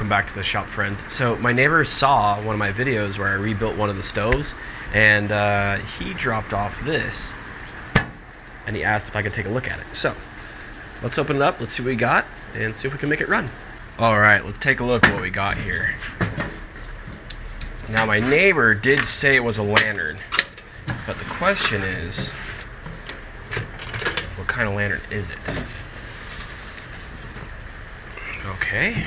Welcome back to the shop, friends. So my neighbor saw one of my videos where I rebuilt one of the stoves, and he dropped off this, and he asked if I could take a look at it. So let's open it up, let's see what we got, and see if we can make it run. All right, let's take a look at what we got here. Now my neighbor did say it was a lantern, but the question is, what kind of lantern is it? Okay.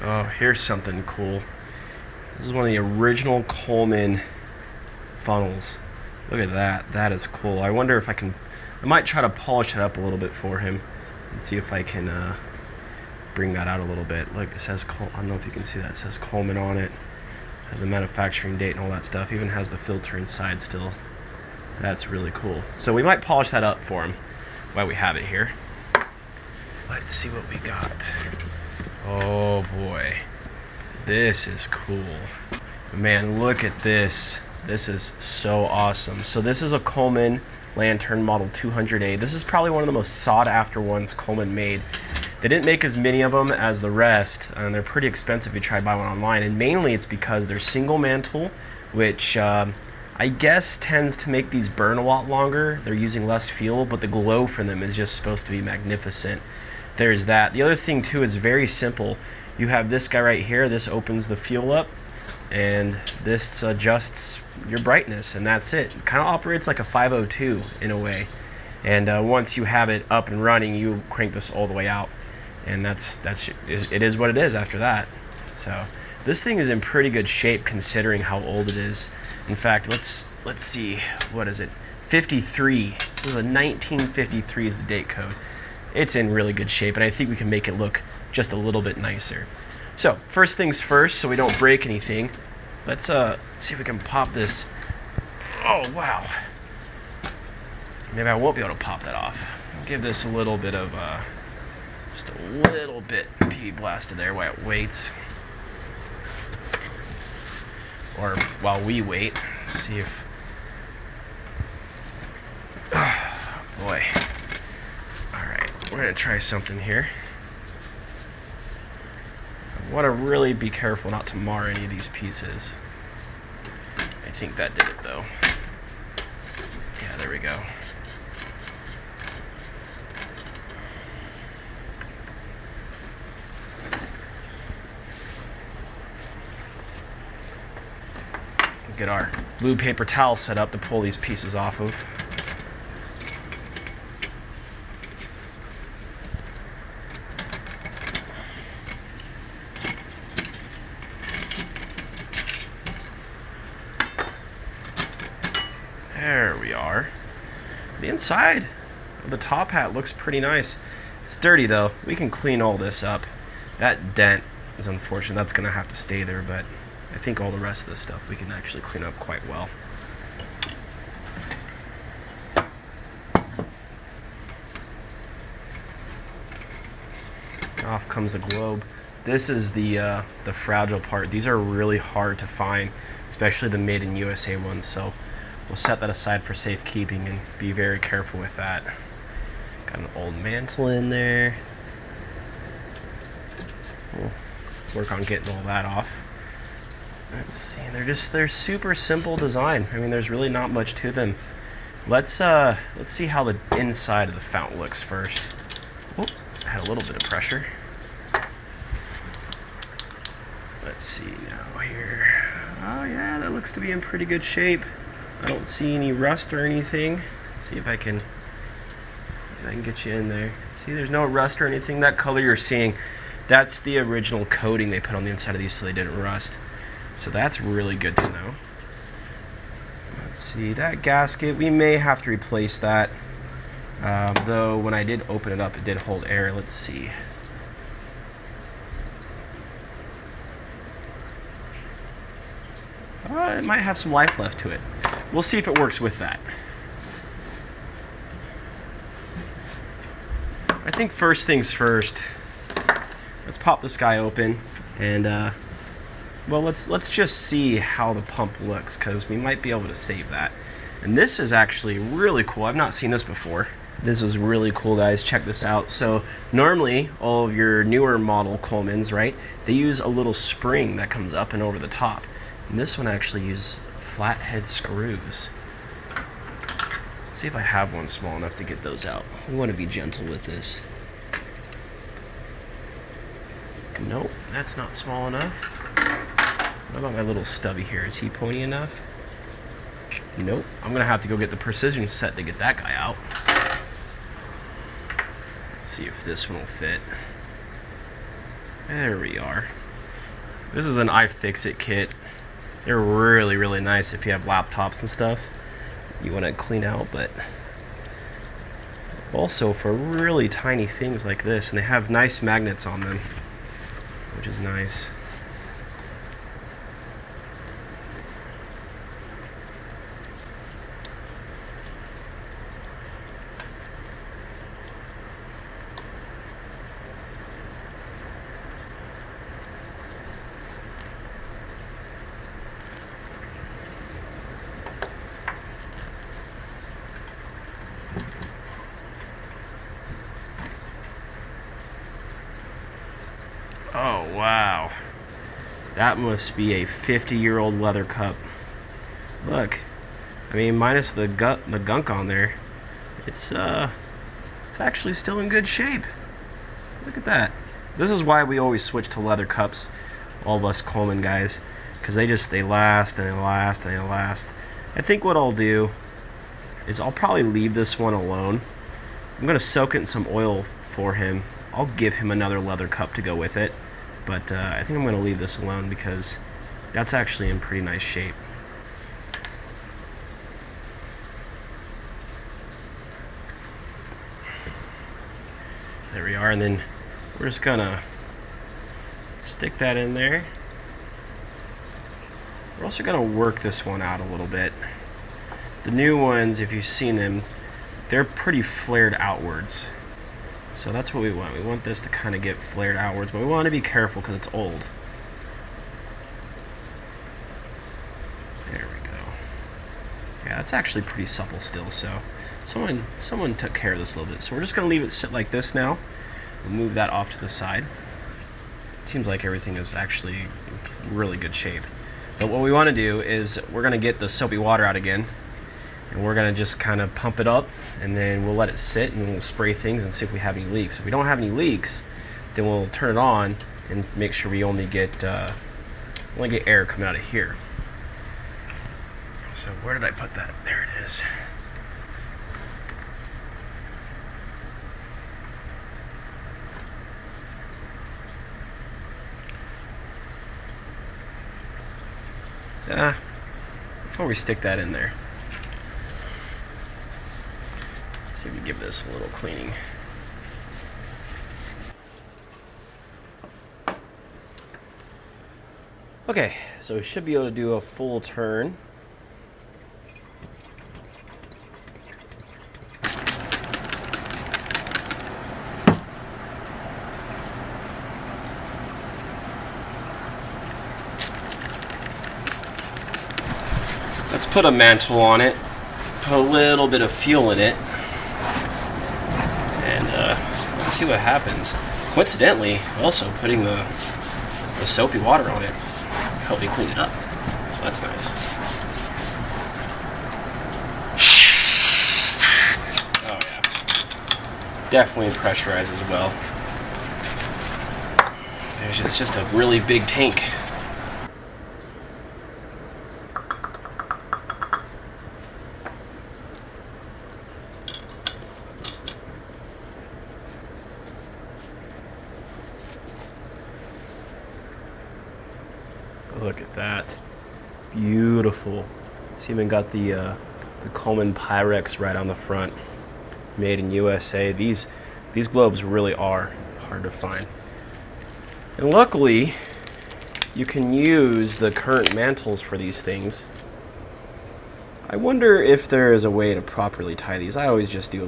Oh, here's something cool. This is one of the original Coleman funnels. Look at that. That is cool. I wonder if I might try to polish it up a little bit for him and see if I can bring that out a little bit. Look, it says I don't know if you can see that. It says Coleman on it. Has the manufacturing date and all that stuff. Even has the filter inside still. That's really cool. So we might polish that up for him while we have it here. Let's see what we got. Oh boy, this is cool. Man, look at this. This is so awesome. So this is a Coleman lantern model 200A. This is probably one of the most sought after ones Coleman made. They didn't make as many of them as the rest, and they're pretty expensive if you try to buy one online. And mainly it's because they're single mantle, which I guess tends to make these burn a lot longer. They're using less fuel, but the glow from them is just supposed to be magnificent. There's that. The other thing too is very simple. You have this guy right here. This opens the fuel up, and this adjusts your brightness, and that's it. It kind of operates like a 502 in a way. And once you have it up and running, you crank this all the way out, and it is what it is after that. So this thing is in pretty good shape considering how old it is. In fact, let's see, what is it? 53. This is a 1953 is the date code. It's in really good shape, and I think we can make it look just a little bit nicer. So first things first, so we don't break anything, let's see if we can pop this. Oh wow. Maybe I won't be able to pop that off. I'll give this a little bit of just a little bit PV blasted there while it waits. Or while we wait, see if, oh boy. All right, we're gonna try something here. I wanna really be careful not to mar any of these pieces. I think that did it though. Yeah, there we go. Get our blue paper towel set up to pull these pieces off of. There we are. The inside of the top hat looks pretty nice. It's dirty though. We can clean all this up. That dent is unfortunate. That's gonna have to stay there, but I think all the rest of this stuff we can actually clean up quite well. Off comes the globe. This is the fragile part. These are really hard to find, especially the made in USA ones. So we'll set that aside for safekeeping and be very careful with that. Got an old mantle in there. We'll work on getting all that off. Let's see, they're super simple design. I mean, there's really not much to them. Let's see how the inside of the fountain looks first. Oh, I had a little bit of pressure. Let's see now here. Oh yeah, that looks to be in pretty good shape. I don't see any rust or anything. See if I can get you in there. See, there's no rust or anything. That color you're seeing, that's the original coating they put on the inside of these so they didn't rust. So that's really good to know. Let's see, that gasket, we may have to replace that. Though when I did open it up, it did hold air. Let's see. It might have some life left to it. We'll see if it works with that. I think first things first, let's pop this guy open and well, let's just see how the pump looks, because we might be able to save that. And this is actually really cool. I've not seen this before. This was really cool, guys. Check this out. So normally all of your newer model Colemans, right, they use a little spring that comes up and over the top. And this one actually uses flathead screws. Let's see if I have one small enough to get those out. We want to be gentle with this. Nope, that's not small enough. What about my little stubby here? Is he pointy enough? Nope. I'm gonna have to go get the precision set to get that guy out. Let's see if this one will fit. There we are. This is an iFixit kit. They're really, really nice if you have laptops and stuff you want to clean out, but also for really tiny things like this, and they have nice magnets on them, which is nice. Oh, wow. That must be a 50-year-old leather cup. Look. I mean, minus the gunk on there, it's actually still in good shape. Look at that. This is why we always switch to leather cups, all of us Coleman guys, because they last and they last and they last. I think what I'll do is I'll probably leave this one alone. I'm going to soak it in some oil for him. I'll give him another leather cup to go with it, but I think I'm going to leave this alone because that's actually in pretty nice shape. There we are, and then we're just going to stick that in there. We're also going to work this one out a little bit. The new ones, if you've seen them, they're pretty flared outwards. So that's what we want. We want this to kind of get flared outwards, but we want to be careful because it's old. There we go. Yeah, it's actually pretty supple still, so someone took care of this a little bit. So we're just going to leave it sit like this now. We'll move that off to the side. It seems like everything is actually in really good shape. But what we want to do is we're going to get the soapy water out again, and we're going to just kind of pump it up, and then we'll let it sit, and we'll spray things and see if we have any leaks. If we don't have any leaks, then we'll turn it on and make sure we only get air coming out of here. So where did I put that? There it is. Before we stick that in there, see if we give this a little cleaning. Okay, so we should be able to do a full turn. Let's put a mantle on it, put a little bit of fuel in it, and let's see what happens. Coincidentally, also putting the soapy water on it helped me clean it up, so that's nice. Oh yeah, definitely pressurized as well. It's just a really big tank. Look at that. Beautiful. It's even got the Coleman Pyrex right on the front. Made in USA. These globes really are hard to find. And luckily, you can use the current mantles for these things. I wonder if there is a way to properly tie these. I always just do a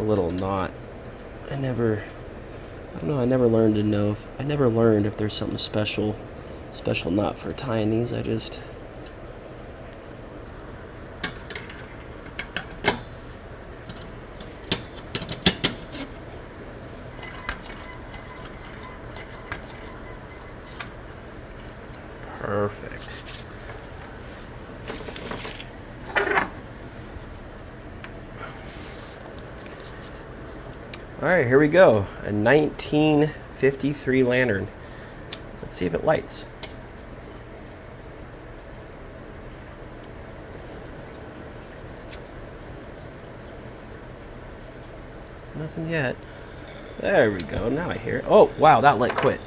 little knot. I never learned if there's something special knot for tying these. I just Perfect. All right, here we go. A 1953 lantern. Let's see if it lights. Nothing yet. There we go. Now I hear it. Oh, wow, that lit quick.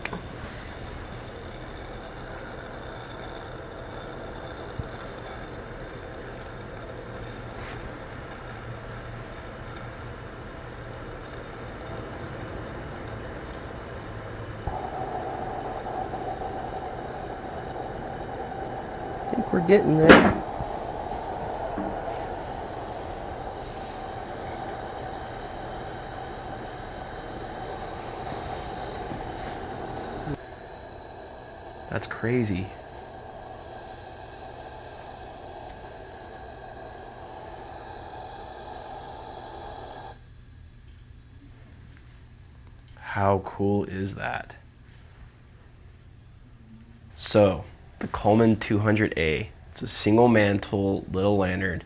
I think we're getting there. That's crazy. How cool is that? So, the Coleman 200A. It's a single mantle little lantern.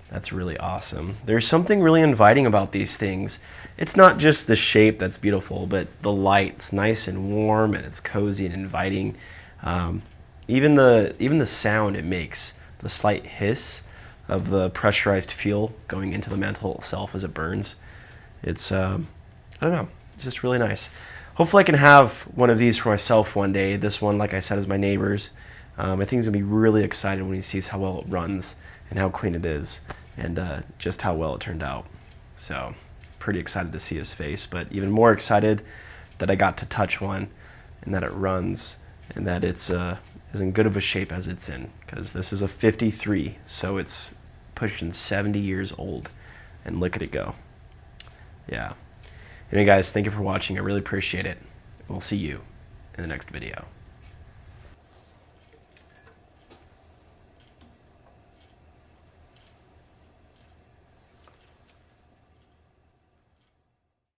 That's really awesome. There's something really inviting about these things. It's not just the shape that's beautiful, but the light. It's nice and warm, and it's cozy and inviting. Even the sound it makes, the slight hiss of the pressurized fuel going into the mantle itself as it burns. It's I don't know. It's just really nice. Hopefully I can have one of these for myself one day. This one, like I said, is my neighbor's. I think he's going to be really excited when he sees how well it runs and how clean it is and just how well it turned out. So pretty excited to see his face, but even more excited that I got to touch one and that it runs and that it's as in good of a shape as it's in, because this is a 53, so it's pushing 70 years old, and look at it go. Yeah. Anyway, guys, thank you for watching. I really appreciate it. We'll see you in the next video.